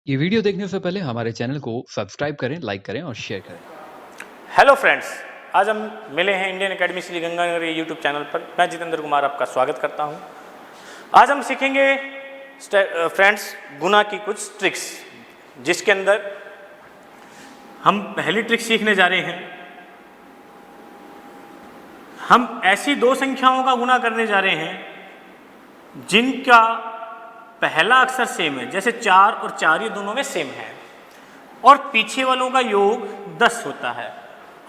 ये वीडियो देखने से पहले हमारे चैनल को सब्सक्राइब करें, लाइक करें और शेयर करें। हेलो फ्रेंड्स, आज हम मिले हैं इंडियन एकेडमी श्री गंगानगर ये यूट्यूब चैनल पर। मैं जितेंद्र कुमार आपका स्वागत करता हूं। आज हम सीखेंगे फ्रेंड्स गुना की कुछ ट्रिक्स, जिसके अंदर हम पहली ट्रिक सीखने जा रहे हैं। हम ऐसी दो संख्याओं का गुना करने जा रहे हैं जिनका पहला अक्षर सेम है, जैसे 4 और 4 ये दोनों में सेम है, और पीछे वालों का योग 10 होता है,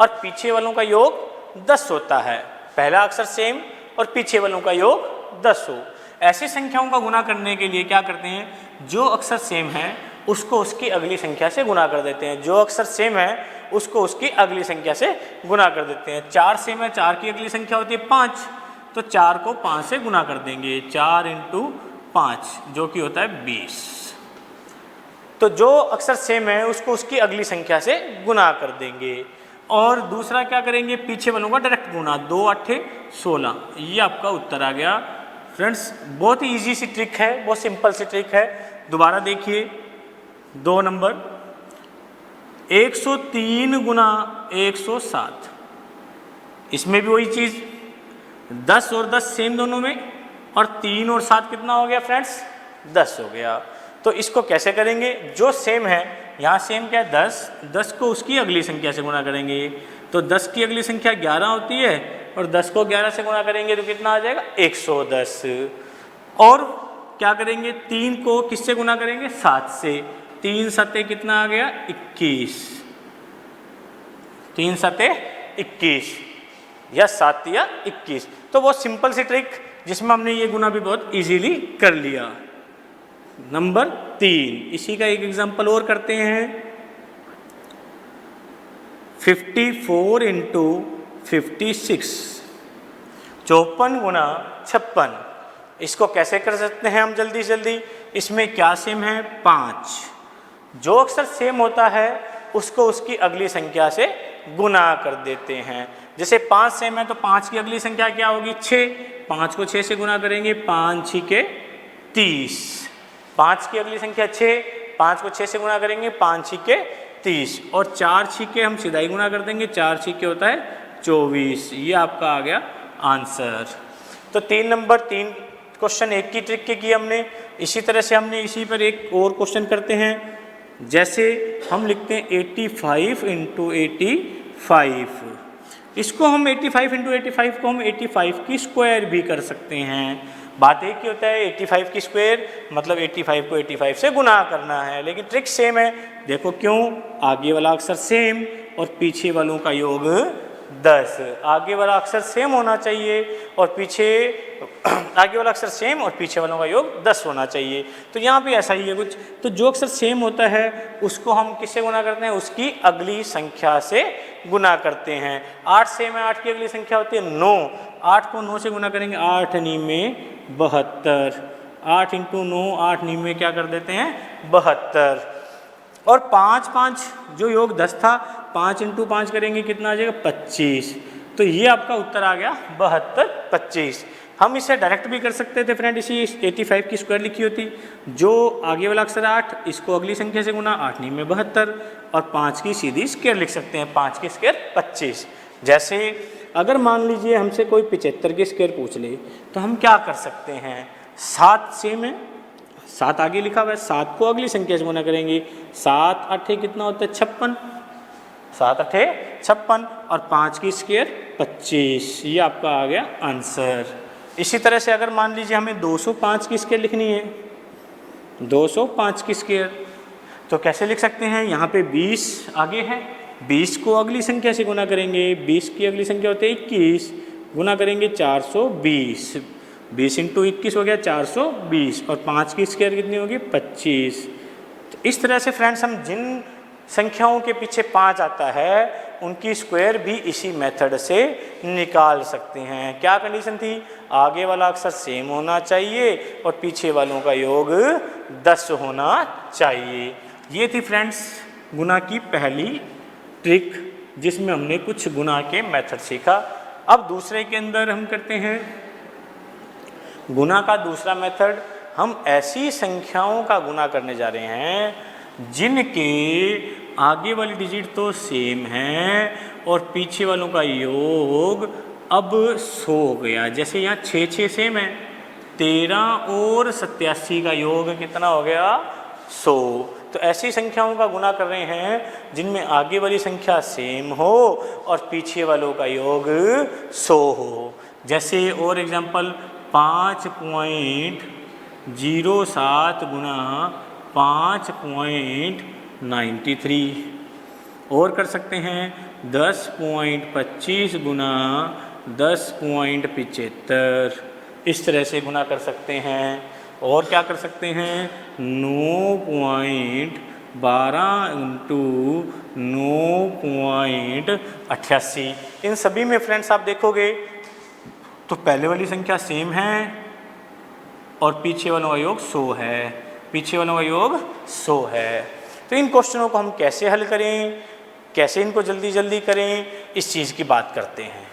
और पीछे वालों का योग 10 होता है। पहला अक्षर सेम और पीछे वालों का योग 10 हो। ऐसी संख्याओं का गुना करने के लिए क्या करते हैं, जो अक्षर सेम है उसको उसकी अगली संख्या से गुना कर देते हैं। जो अक्षर सेम है उसको उसकी अगली संख्या से गुना कर देते हैं। 4 सेम है, 4 की अगली संख्या होती है 5, तो 4 को 5 से गुना कर देंगे। 4 × 5 जो कि होता है 20। तो जो अक्षर सेम है उसको उसकी अगली संख्या से गुना कर देंगे। और दूसरा क्या करेंगे, पीछे वालों का डायरेक्ट गुना। 2 × 8 = 16। ये आपका उत्तर आ गया। फ्रेंड्स बहुत ही ईजी सी ट्रिक है, बहुत सिंपल सी ट्रिक है। दोबारा देखिए, 2 नंबर 103 × 107। इसमें भी वही चीज़, 10 और 10 सेम दोनों में, और 3 और 7 कितना हो गया फ्रेंड्स, 10 हो गया। तो इसको कैसे करेंगे, जो सेम है, यहाँ सेम क्या है 10, 10 को उसकी अगली संख्या से गुना करेंगे। तो 10 की अगली संख्या 11 होती है, और 10 को 11 से गुना करेंगे तो कितना आ जाएगा 110। और क्या करेंगे, 3 को किससे गुना करेंगे, 7 से। 3 सते कितना आ गया 21, 3 सते 21, या 7 या 21। तो बहुत सिंपल सी ट्रिक जिसमें हमने ये गुना भी बहुत इजीली कर लिया। नंबर 3, इसी का एक एग्जांपल और करते हैं। 54 × 56, 54 × 56। इसको कैसे कर सकते हैं हम जल्दी जल्दी। इसमें क्या सेम है, 5। जो अक्षर सेम होता है उसको उसकी अगली संख्या से गुना कर देते हैं। जैसे 5 सेम है तो 5 की अगली संख्या क्या होगी, 6। 5 को 6 से गुना करेंगे, 5 × 6 = 30। 5 की अगली संख्या 6, 5 को 6 से गुना करेंगे, 5 × 6 = 30। और 4 6 हम सीधा ही गुना कर देंगे, 4 6 होता है 24। ये आपका आ गया आंसर। तो 3 नंबर 3 क्वेश्चन एक की ट्रिक के किए हमने। इसी तरह से हमने इसी पर एक और क्वेश्चन करते हैं। जैसे हम लिखते हैं 85 × 85। इसको हम 85 × 85 को हम 85 की स्क्वायर भी कर सकते हैं। बात एक ही होता है, 85 की स्क्वायर मतलब 85 को 85 से गुना करना है, लेकिन ट्रिक सेम है। देखो क्यों, आगे वाला अक्षर सेम और पीछे वालों का योग 10। आगे वाला अक्षर सेम होना चाहिए और पीछे आगे वाला अक्षर सेम और पीछे वालों का योग 10 होना चाहिए। तो यहाँ भी ऐसा ही है कुछ। तो जो अक्षर सेम होता है उसको हम किससे गुना करते हैं, उसकी अगली संख्या से गुना करते हैं। 8 सेम है, 8 की अगली संख्या होती है 9। 8 को 9 से गुना करेंगे, 8 × 9 = 72। 8 × 9, 8 × 9 में क्या कर देते हैं 72। और 5 5 जो योग 10 था, 5 × 5 करेंगे कितना आ जाएगा 25। तो ये आपका उत्तर आ गया 72 25। हम इसे डायरेक्ट भी कर सकते थे फ्रेंड, इसी 85 की स्क्वायर लिखी होती। जो आगे वाला अक्षर 8, इसको अगली संख्या से गुना, 8 × 9 = 72, और 5 की सीधी स्क्वायर लिख सकते हैं, 5 की स्क्वायर 25। जैसे अगर मान लीजिए हमसे कोई 75 की स्क्वायर पूछ ले तो हम क्या कर सकते हैं। 7 सेम है, 7 आगे लिखा हुआ है, 7 को अगली संख्या से गुना करेंगे। 7 × 8 कितना होता है 56, 7 × 8 = 56, और 5 की स्क्वायर 25। ये आपका आ गया आंसर। इसी तरह से अगर मान लीजिए हमें 205 की स्क्वायर लिखनी है, 205 की स्क्वायर, तो कैसे लिख सकते हैं। यहाँ पे 20 आगे है, 20 को अगली संख्या से गुना करेंगे, 20 की अगली संख्या होती है 21, गुना करेंगे 420। 20 × 21 हो गया 420, और 5 की स्क्वायर कितनी होगी 25। तो इस तरह से फ्रेंड्स हम जिन संख्याओं के पीछे 5 आता है उनकी स्क्वायर भी इसी मेथड से निकाल सकते हैं। क्या कंडीशन थी, आगे वाला अक्षर सेम होना चाहिए और पीछे वालों का योग 10 होना चाहिए। ये थी फ्रेंड्स गुना की पहली ट्रिक, जिसमें हमने कुछ गुना के मेथड सीखा। अब दूसरे के अंदर हम करते हैं गुना का दूसरा मेथड। हम ऐसी संख्याओं का गुना करने जा रहे हैं जिनके आगे वाली डिजिट तो सेम है और पीछे वालों का योग अब 100 हो गया। जैसे यहाँ 6 सेम है, 13 और 87 का योग कितना हो गया? 100। तो ऐसी संख्याओं का गुना कर रहे हैं जिनमें आगे वाली संख्या सेम हो और पीछे वालों का योग 100 हो। जैसे और एग्जांपल 5.07 गुना 5.93, और कर सकते हैं 10.25 गुना 10.75, इस तरह से गुना कर सकते हैं। और क्या कर सकते हैं 9.12 इंटू 9.88। इन सभी में फ्रेंड्स आप देखोगे तो पहले वाली संख्या सेम है और पीछे वालों का योग 100 है, पीछे वालों का योग 100 है। तो इन क्वेश्चनों को हम कैसे हल करें, कैसे इनको जल्दी जल्दी करें, इस चीज़ की बात करते हैं।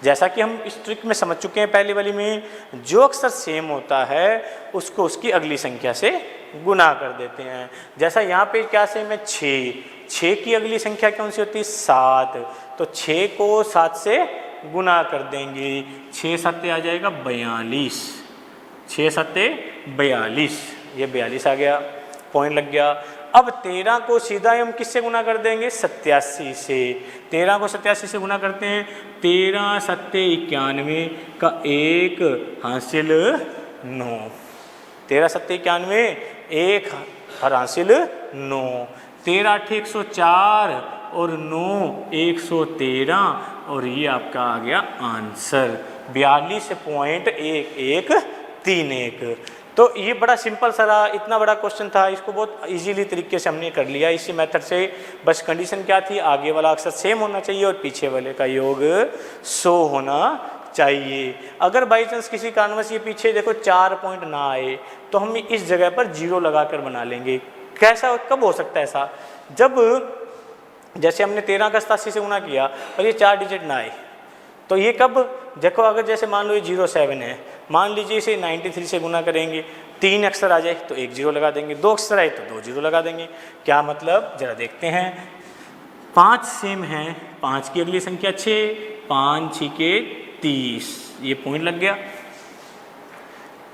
जैसा कि हम इस ट्रिक में समझ चुके हैं पहली वाली में, जो अक्सर सेम होता है उसको उसकी अगली संख्या से गुना कर देते हैं। जैसा यहाँ पे क्या सेम है 6 की अगली संख्या कौन सी होती है 7, तो 6 को 7 से गुना कर देंगे, 6 7 आ जाएगा 42, 6 7 42, ये 42 आ गया, पॉइंट लग गया। अब 13 को सीधा हम किससे गुना कर देंगे 87 से, 13 को 87 से गुना करते हैं, 13 7 91 का 1 हासिल 9, 13 7 91 1 हर हासिल 9, 13 8 104 और 9 113, और ये आपका आ गया आंसर 42.1131। तो ये बड़ा सिंपल सारा इतना बड़ा क्वेश्चन था, इसको बहुत इजीली तरीके से हमने कर लिया इसी मेथड से। बस कंडीशन क्या थी, आगे वाला अक्सर सेम होना चाहिए और पीछे वाले का योग 100 होना चाहिए। अगर बाई चांस किसी कारणवश ये पीछे देखो 4 पॉइंट ना आए तो हम इस जगह पर 0 लगाकर बना लेंगे। कैसा कब हो सकता है ऐसा, जब जैसे हमने 13 का 87 से गुना किया और ये 4 डिजिट ना आए, तो ये कब देखो, अगर जैसे मान लो ये 07 है, मान लीजिए इसे 93 से गुना करेंगे, 3 अक्षर आ जाए तो 1 0 लगा देंगे, 2 अक्षर आए तो 2 0 लगा देंगे। क्या मतलब, जरा देखते हैं। 5 सेम है, 5 की अगली संख्या 6, 5 6 के 30, ये पॉइंट लग गया।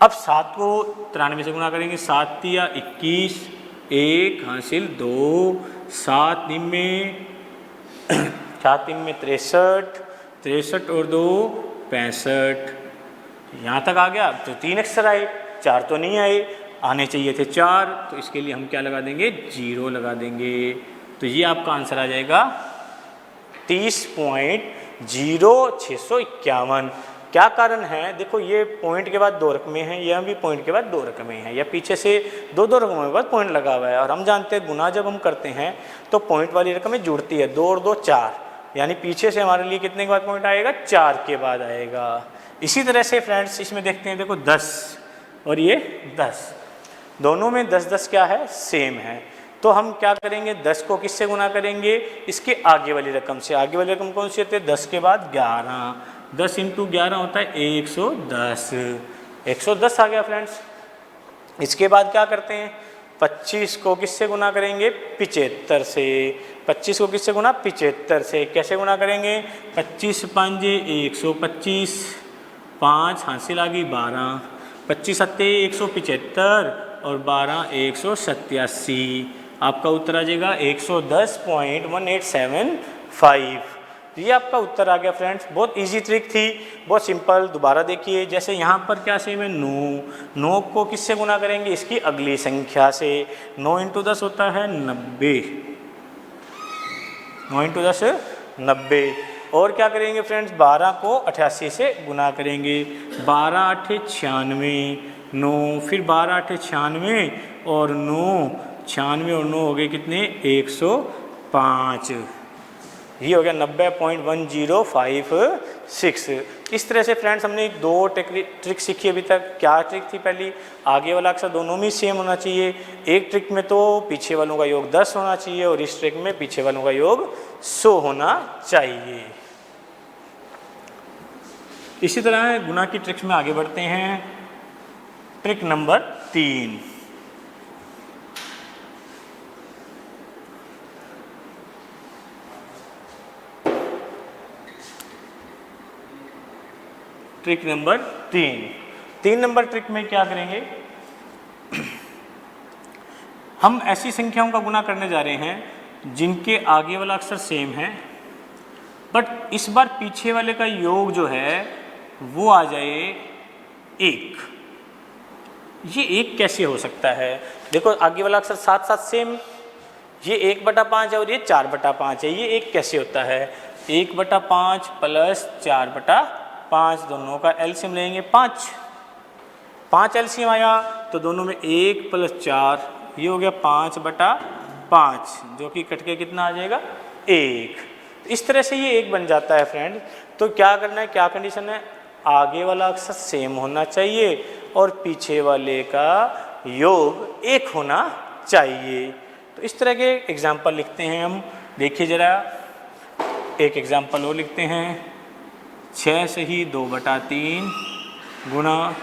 अब 7 को 93 से गुना करेंगे, 7 तिया 21, 1 हासिल 2, 7 3 में 63 और 2 65, यहाँ तक आ गया। तो 3 अक्षर आए, 4 तो नहीं आए, आने चाहिए थे 4, तो इसके लिए हम क्या लगा देंगे 0 लगा देंगे। तो ये आपका आंसर आ जाएगा 30.0651। क्या कारण है, देखो ये पॉइंट के बाद 2 रकमें हैं, यह भी पॉइंट के बाद 2 रकमें हैं, या पीछे से 2 रकमों के बाद पॉइंट लगा हुआ है। और हम जानते हैं गुना जब हम करते हैं तो पॉइंट वाली रकमें जुड़ती है, 2 और 2 4, यानी पीछे से हमारे लिए कितने के बाद पॉइंट आएगा 4 के बाद आएगा। इसी तरह से फ्रेंड्स इसमें देखते हैं, देखो 10 और ये 10, दोनों में 10 10 क्या है सेम है। तो हम क्या करेंगे, 10 को किससे गुना करेंगे, इसके आगे वाली रकम से। आगे वाली रकम कौन सी होती है 10 के बाद 11, 10 इंटू 11 होता है 110, 110 आ गया फ्रेंड्स। इसके बाद क्या करते हैं, 25 को किससे गुना करेंगे 75 से, 25 को किससे गुना 75 से। कैसे गुना करेंगे, 25 5 125, 5 हासिल आ गई 12, 25 7 175 और 12 187, आपका उत्तर आ जाएगा 110.1875। तो ये आपका उत्तर आ गया फ्रेंड्स। बहुत इजी ट्रिक थी, बहुत सिंपल। दोबारा देखिए, जैसे यहाँ पर क्या सेम है 9 को किससे गुना करेंगे, इसकी अगली संख्या से। 9 इंटू 10 होता है 90, 9 इंटू 10 90। और क्या करेंगे फ्रेंड्स, 12 को 88 से गुना करेंगे, 12 8 96, 9 फिर 12 8 96 और 9 96 और 9 हो गए कितने 105, ये हो गया 90.1056। इस तरह से फ्रेंड्स हमने 2 ट्रिक सीखी अभी तक। क्या ट्रिक थी, पहली आगे वाला अक्षर दोनों में सेम होना चाहिए, एक ट्रिक में तो पीछे वालों का योग 10 होना चाहिए और इस ट्रिक में पीछे वालों का योग 100 होना चाहिए। इसी तरह गुना की ट्रिक्स में आगे बढ़ते हैं। Trick number 3, trick number 3 number trick में क्या करेंगे, हम ऐसी संख्याओं का गुना करने जा रहे हैं जिनके आगे वाला अक्षर सेम है, बट इस बार पीछे वाले का योग जो है वो आ जाए 1। ये 1 कैसे हो सकता है? देखो आगे वाला अक्षर साथ साथ सेम, ये 1/5 है और ये 4/5 है। ये 1 कैसे होता है? 1/5 प्लस 4/5, दोनों का एलसीएम लेंगे 5 एलसीएम आया तो दोनों में 1 प्लस 4, ये हो गया 5/5, जो कि कट के कितना आ जाएगा 1। इस तरह से ये 1 बन जाता है फ्रेंड। तो क्या करना है, क्या कंडीशन है, आगे वाला अक्षर सेम होना चाहिए और पीछे वाले का योग 1 होना चाहिए। तो इस तरह के एग्जाम्पल लिखते हैं हम। देखिए जरा एक एग्जाम्पल और लिखते हैं, 6 सही 2/3 गुणा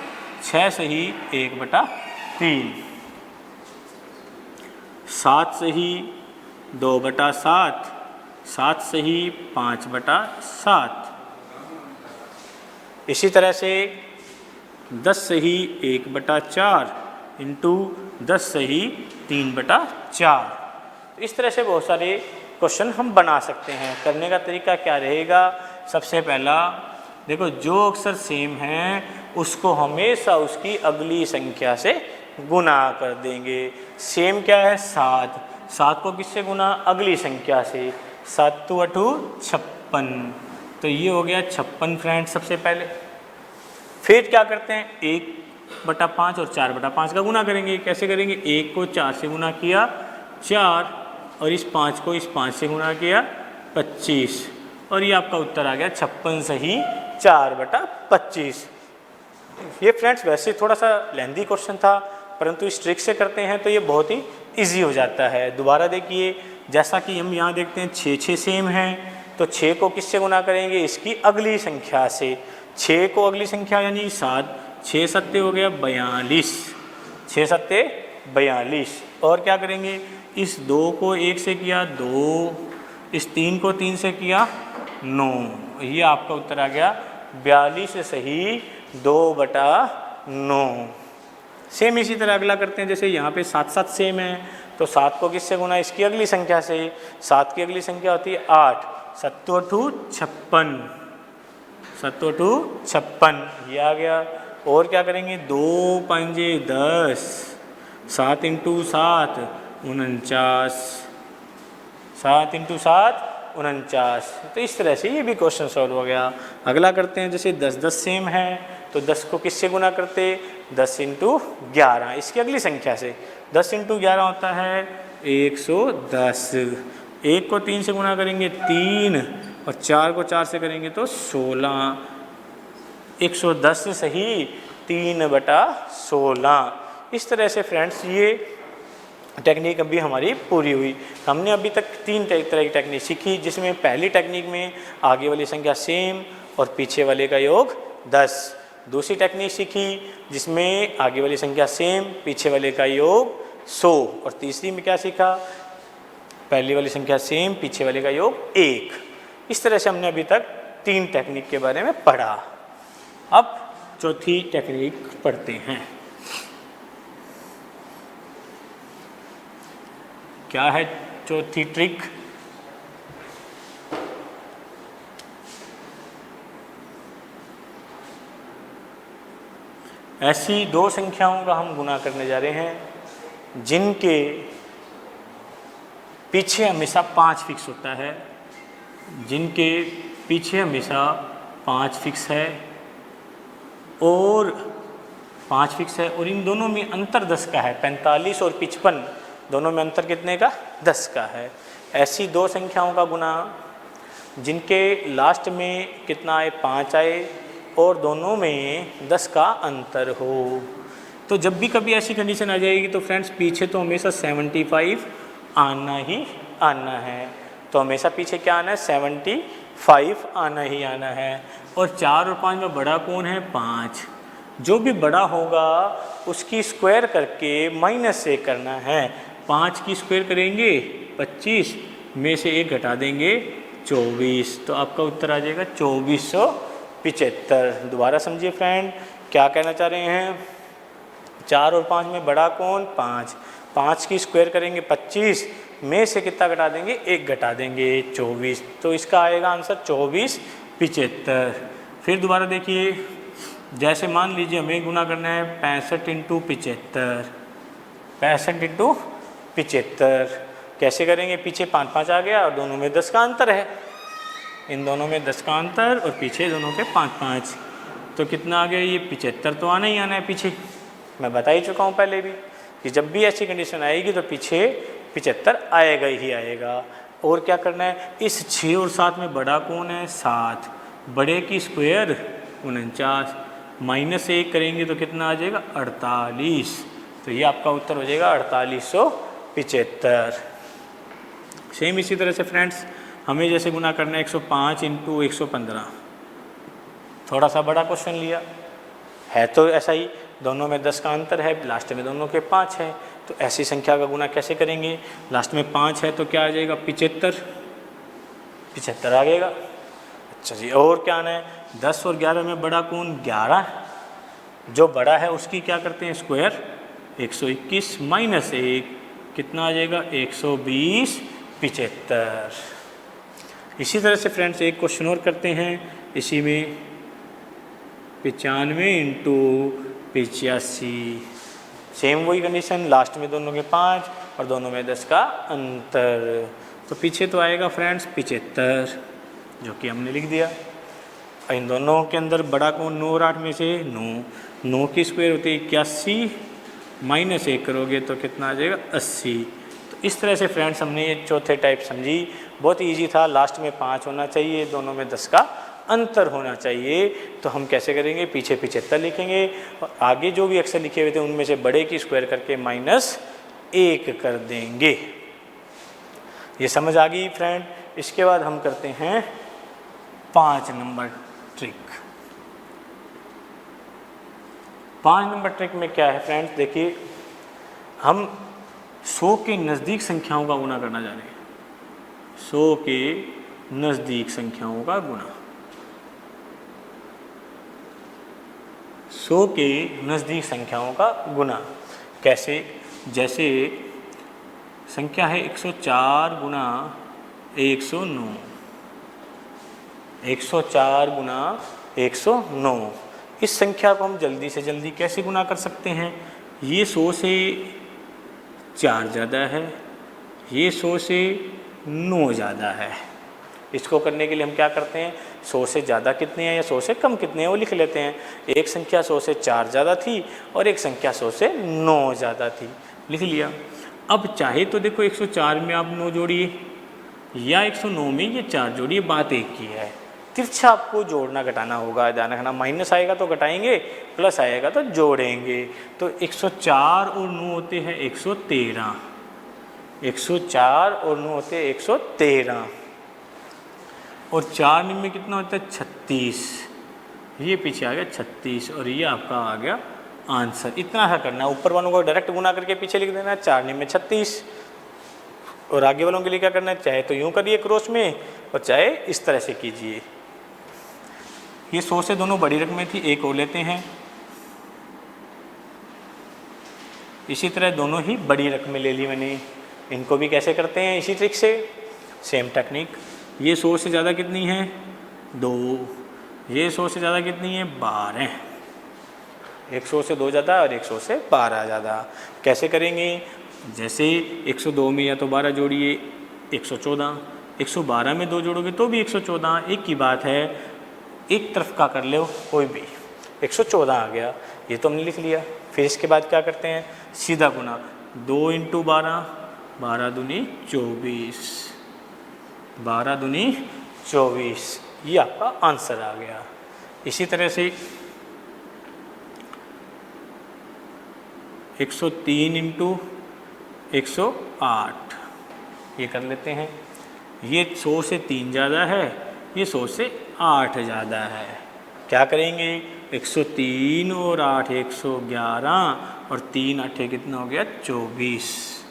6 सही 1/3, 7 सही 2/7, 7 सही 5/7। इसी तरह से 10 सही 1/4 इंटू 10 सही 3/4। इस तरह से बहुत सारे क्वेश्चन हम बना सकते हैं। करने का तरीका क्या रहेगा, सबसे पहला देखो जो अक्षर सेम है उसको हमेशा उसकी अगली संख्या से गुना कर देंगे। सेम क्या है 7 को किससे गुना, अगली संख्या से, 7 × 8 56, तो ये हो गया 56 फ्रेंड सबसे पहले। फिर क्या करते हैं 1/5 और 4/5 का गुना करेंगे। कैसे करेंगे, 1 को 4 से गुना किया 4 और इस 5 को इस 5 से गुना किया 25, और ये आपका उत्तर आ गया 56 सही 4/25। ये फ्रेंड्स वैसे थोड़ा सा लेंथी क्वेश्चन था, परंतु इस ट्रिक से करते हैं तो ये बहुत ही इजी हो जाता है। दोबारा देखिए, जैसा कि हम यहाँ देखते हैं 6 सेम हैं, तो 6 को किससे गुना करेंगे, इसकी अगली संख्या से। 6 को अगली संख्या यानी 7, 6 सत्ते हो गया 42, 6 सत्ते 42। और क्या करेंगे, इस 2 को 1 से किया 2, इस 3 को 3 से किया 9, ये आपका उत्तर आ गया 42 सही 2/9। सेम इसी तरह अगला करते हैं, जैसे यहाँ पे 7 सेम है तो 7 को किससे गुना, इसकी अगली संख्या से। 7 की अगली संख्या होती है 8, 7 × 8 56, 7 × 8 56, ये आ गया। और क्या करेंगे, 2 × 5 = 10, 7 × 7 49, 7 × 7 49। तो इस तरह से ये भी क्वेश्चन सॉल्व हो गया। अगला करते हैं, जैसे 10 सेम है तो 10 को किससे गुना करते, 10 × 11, इसकी अगली संख्या से। 10 × 11 होता है 110, 1 को 3 से गुना करेंगे 3 और 4 को 4 से करेंगे तो 16, 110 सही 3/16। इस तरह से फ्रेंड्स ये टेक्निक अभी हमारी पूरी हुई। हमने अभी तक 3 तरह की टेक्निक सीखी, जिसमें पहली टेक्निक में आगे वाली संख्या सेम और पीछे वाले का योग 10। दूसरी टेक्निक सीखी जिसमें आगे वाली संख्या सेम, पीछे वाले का योग 100। और तीसरी में क्या सीखा, पहली वाली संख्या सेम, पीछे वाले का योग 1। इस तरह से हमने अभी तक 3 टेक्निक के बारे में पढ़ा। अब चौथी टेक्निक पढ़ते हैं। क्या है चौथी ट्रिक, ऐसी 2 संख्याओं का हम गुना करने जा रहे हैं जिनके पीछे हमेशा 5 फिक्स होता है, जिनके पीछे हमेशा 5 फिक्स है और 5 फिक्स है, और इन दोनों में अंतर 10 का है। 45 और 55 दोनों में अंतर कितने का, 10 का है। ऐसी 2 संख्याओं का गुना जिनके लास्ट में कितना आए, 5 आए और दोनों में 10 का अंतर हो। तो जब भी कभी ऐसी कंडीशन आ जाएगी तो फ्रेंड्स पीछे तो हमेशा 75 आना ही आना है। तो हमेशा पीछे क्या आना है, 75 आना ही आना है। और 4 और 5 में बड़ा कौन है, 5। जो भी बड़ा होगा उसकी स्क्वायर करके -1 करना है। 5 की स्क्वायर करेंगे 25, में से 1 घटा देंगे 24, तो आपका उत्तर आ जाएगा 2425। 75। दोबारा समझिए फ्रेंड, क्या कहना चाह रहे हैं, 4 और 5 में बड़ा कौन, 5। 5 की स्क्वायर करेंगे 25, में से कितना घटा देंगे, 1 घटा देंगे 24। तो इसका आएगा आंसर 24 75। फिर दोबारा देखिए, जैसे मान लीजिए हमें गुना करना है 65 इंटू 75, 65 इंटू 75 कैसे करेंगे, पीछे 5 5 आ गया और दोनों में 10 का अंतर है, इन दोनों में 10 का अंतर और पीछे दोनों के 5 5, तो कितना आ गया, ये 75 तो आना ही आना है पीछे। मैं बता ही चुका हूँ पहले भी कि जब भी ऐसी कंडीशन आएगी तो पीछे 75 आएगा ही आएगा। और क्या करना है, इस 6 और 7 में बड़ा कौन है, 7, बड़े की स्क्वायर 49, -1 करेंगे तो कितना आ जाएगा, 48। तो ये आपका उत्तर हो जाएगा 4875। सेम इसी तरह से फ्रेंड्स हमें जैसे गुना करना है 105 इंटू 115, थोड़ा सा बड़ा क्वेश्चन लिया है तो ऐसा ही, दोनों में 10 का अंतर है, लास्ट में दोनों के 5 है, तो ऐसी संख्या का गुना कैसे करेंगे, लास्ट में 5 है तो क्या आ जाएगा, 75 आ जाएगा। अच्छा जी, और क्या आना है, 10 और 11 में बड़ा कौन, 11, जो बड़ा है उसकी क्या करते हैं स्क्वायर, 121 -1 कितना आ जाएगा, 120 75। इसी तरह से फ्रेंड्स एक क्वेश्चन और करते हैं, इसी में 95 इंटू 85, सेम वही कंडीशन, लास्ट में दोनों के 5 और दोनों में 10 का अंतर, तो पीछे तो आएगा फ्रेंड्स 75 जो कि हमने लिख दिया। इन दोनों के अंदर बड़ा कौन, 9 और 8 में से 9 की स्क्वायर होती है 81, -1 करोगे तो कितना आ जाएगा, 80। तो इस तरह से फ्रेंड्स हमने ये चौथे टाइप समझी, बहुत इजी था, लास्ट में 5 होना चाहिए, दोनों में 10 का अंतर होना चाहिए। तो हम कैसे करेंगे, पीछे 75 लिखेंगे और आगे जो भी अक्षर लिखे हुए थे उनमें से बड़े की स्क्वायर करके -1 कर देंगे। ये समझ आ गई फ्रेंड। इसके बाद हम करते हैं 5 नंबर ट्रिक। 5 नंबर ट्रिक में क्या है फ्रेंड्स, देखिए हम 100 के नज़दीक संख्याओं का गुना करना जा रहे हैं, 100 के नज़दीक संख्याओं का गुना, 100 के नज़दीक संख्याओं का गुना कैसे, जैसे संख्या है 104 गुना 109, 104 गुना 109, इस संख्या को हम जल्दी से जल्दी कैसे गुना कर सकते हैं, ये 100 से 4 ज़्यादा है, ये 100 से 9 ज़्यादा है। इसको करने के लिए हम क्या करते हैं, 100 से ज़्यादा कितने हैं या 100 से कम कितने हैं वो लिख लेते हैं। एक संख्या 100 से 4 ज़्यादा थी और एक संख्या 100 से 9 ज़्यादा थी, लिख लिया। अब चाहे तो देखो 104 में आप 9 जोड़िए या 109 में ये 4 जोड़िए, बात एक की है। तिरछा आपको जोड़ना घटाना होगा, ध्यान रखना, माइनस आएगा तो घटाएंगे, प्लस आएगा तो जोड़ेंगे। तो 104 और 9 होते हैं 113, 104 और 9 होते हैं 113, और 4 में कितना होता है 36, ये पीछे आ गया 36 और ये आपका आ गया आंसर। इतना सा करना है, ऊपर वालों को डायरेक्ट गुना करके पीछे लिख देना है, 4 में 36, और आगे वालों के लिए क्या करना है, चाहे तो यूँ करिए क्रॉस में और चाहे इस तरह से कीजिए। ये 100 से दोनों बड़ी रकमें थी, एक और लेते हैं, इसी तरह दोनों ही बड़ी रकमें ले ली मैंने। इनको भी कैसे करते हैं, इसी ट्रिक से, सेम टेक्निक। ये 100 से ज़्यादा कितनी है 2, ये 100 से ज़्यादा कितनी है 12, 100 से 2 ज़्यादा और 100 से 12 ज़्यादा। कैसे करेंगे, जैसे 102 में या तो 12 जोड़िए 114, 112 में 2 जोड़ोगे तो भी 114, एक की बात है, एक तरफ का कर लो कोई भी, 114 आ गया, ये तो हमने लिख लिया। फिर इसके बाद क्या करते हैं, सीधा गुना, 2 × 12, 12 दूनी 24, 12 दूनी 24, ये आपका आंसर आ गया। इसी तरह से 103 × 108 ये कर लेते हैं। ये 100 से 3 ज़्यादा है, ये 100 से 8 ज़्यादा है। क्या करेंगे, 103 और 8 111 और 3 8 कितना हो गया 24,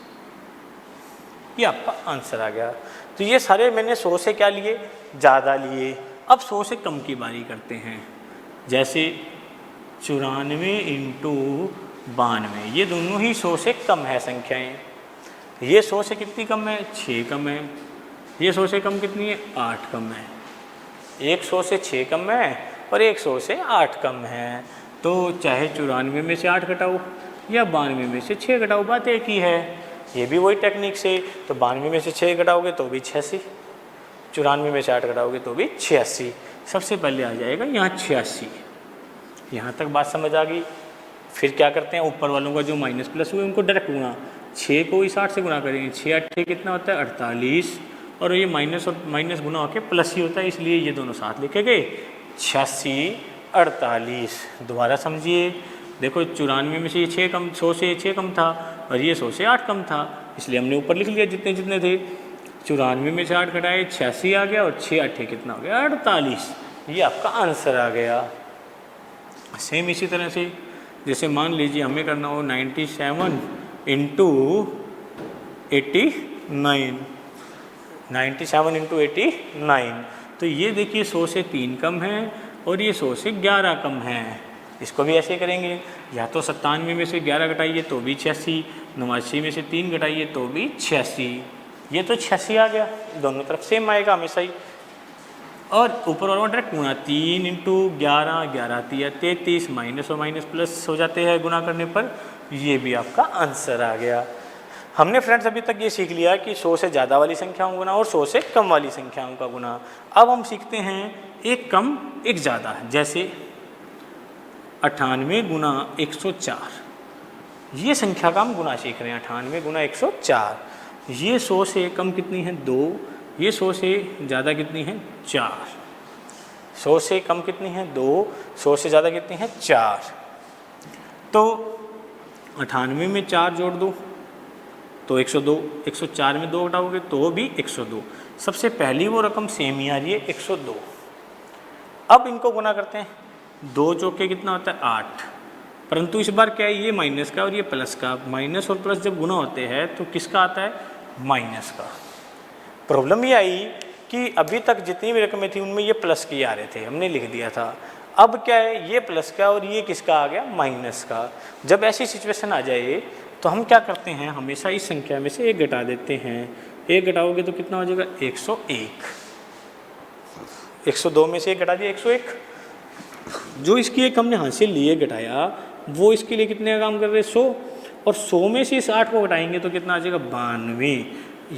ये आपका आंसर आ गया। तो ये सारे मैंने 100 से क्या लिए, ज़्यादा लिए, अब 100 से कम की बारी करते हैं, जैसे 94 इंटू 92, ये दोनों ही 100 से कम है संख्याएं। ये 100 से कितनी कम है? 6 कम है। ये 100 से कम कितनी है? 8 कम है। एक 100 से 6 कम है और एक 100 से 8 कम है। तो चाहे 94 में से 8 घटाओ या 92 में से 6 घटाओ, बात एक ही है। ये भी वही टेक्निक से, तो 92 में से 6 घटाओगे तो भी 86, 94 में से 8 घटाओगे तो भी 86। सबसे पहले आ जाएगा यहाँ 86। यहाँ तक बात समझ आ गई। फिर क्या करते हैं, ऊपर वालों का जो माइनस प्लस हुए उनको डायरेक्ट गुणा, 6 को इस 8 से गुणा करेंगे, 6 8 कितना होता है? 48, और ये माइनस और माइनस गुना होकर प्लस ही होता है, इसलिए ये दोनों साथ लिखे गए, 86 48। दोबारा समझिए, देखो 94 में से ये 6 कम, 100 से 6 कम था और ये 100 से 8 कम था, इसलिए हमने ऊपर लिख लिया जितने जितने थे। 94 में से 8 घटाए 86 आ गया और 6 8 कितना हो गया? 48। ये आपका आंसर आ गया। सेम इसी तरह से जैसे मान लीजिए हमें करना हो 97 इंटू 89, 97 इंटू 89, तो ये देखिए 100 से 3 कम है और ये 100 से 11 कम है। इसको भी ऐसे करेंगे, या तो 97 में से 11 घटाइए तो भी 86, 89 में से 3 घटाइए तो भी 86। ये तो 86 आ गया, दोनों तरफ सेम आएगा हमेशा ही। और ऊपर वाला डायरेक्ट गुणा, 3 इंटू 11, 11 3 33, माइनस और माइनस प्लस हो जाते हैं गुणा करने पर, ये भी आपका आंसर आ गया। हमने फ्रेंड्स अभी तक ये सीख लिया कि 100 से ज़्यादा वाली संख्याओं का गुना और 100 से कम वाली संख्याओं का गुना। अब हम सीखते हैं एक कम एक ज़्यादा, जैसे 98 गुना 104, ये संख्या का हम गुना सीख रहे हैं। 98 गुना 104, ये 100 से कम कितनी है? 2, ये 100 से ज़्यादा कितनी है? 4। 100 से कम कितनी है? 2, 100 से ज़्यादा कितनी है? 4। तो 98 में 4 जोड़ दो तो 102, 104 में 2 घटाओगे तो भी 102। सबसे पहली वो रकम सेम ही आ रही है, 102। अब इनको गुना करते हैं, 2 चौके कितना होता है? 8, परंतु इस बार क्या है, ये माइनस का और ये प्लस का। माइनस और प्लस जब गुना होते हैं तो किसका आता है? माइनस का। प्रॉब्लम ये आई कि अभी तक जितनी भी रकमें थी उनमें ये प्लस के आ रहे थे, हमने लिख दिया था। अब क्या है, ये प्लस का और ये किसका आ गया? माइनस का। जब ऐसी सिचुएशन आ जाए तो हम क्या करते हैं, हमेशा इस संख्या में से 1 घटा देते हैं। 1 घटाओगे तो कितना हो जाएगा? 101। 102 में से 1 घटा दिया, 101। जो इसकी एक हमने हासिल लिए घटाया, वो इसके लिए कितने का काम कर रहे हैं? 100। और 100 में से इस 8 को घटाएंगे तो कितना आ जाएगा? 92।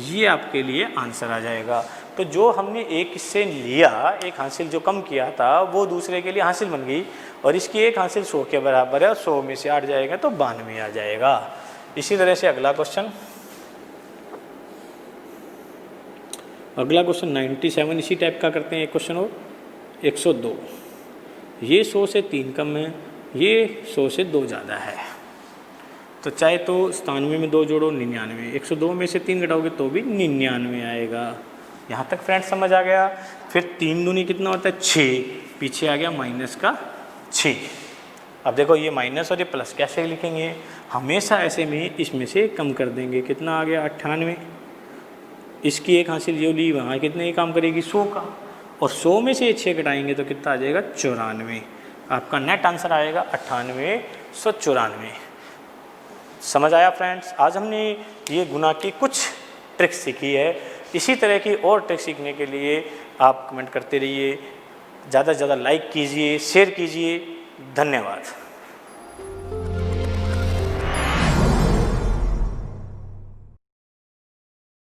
ये आपके लिए आंसर आ जाएगा। तो जो हमने एक इससे लिया, एक हासिल जो कम किया था, वो दूसरे के लिए हासिल बन गई, और इसकी एक हासिल 100 के बराबर है और 100 में से 8 जाएगा तो 92 आ जाएगा। इसी तरह से अगला क्वेश्चन, 97 इसी टाइप का करते हैं एक क्वेश्चन और। 102, ये 100 से 3 कम है, ये 100 से 2 ज़्यादा है, तो चाहे तो 97 में 2 जोड़ो 99, 102 में से 3 घटाओगे तो भी 99 आएगा। यहाँ तक फ्रेंड्स समझ आ गया। फिर 3 दूनी कितना होता है? 6, पीछे आ गया माइनस का 6। अब देखो ये माइनस और ये प्लस कैसे लिखेंगे, हमेशा ऐसे में इसमें से कम कर देंगे। कितना आ गया? 98। इसकी एक हासिल जो ली वहाँ कितने की काम करेगी? 100 का, और 100 में से 6 घटाएंगे तो कितना आ जाएगा? 94। आपका नेट आंसर आएगा 9894। समझ आया फ्रेंड्स? आज हमने ये गुना की कुछ ट्रिक्स सीखी है। इसी तरह की और ट्रिक सीखने के लिए आप कमेंट करते रहिए, ज़्यादा से ज़्यादा लाइक कीजिए, शेयर कीजिए। धन्यवाद।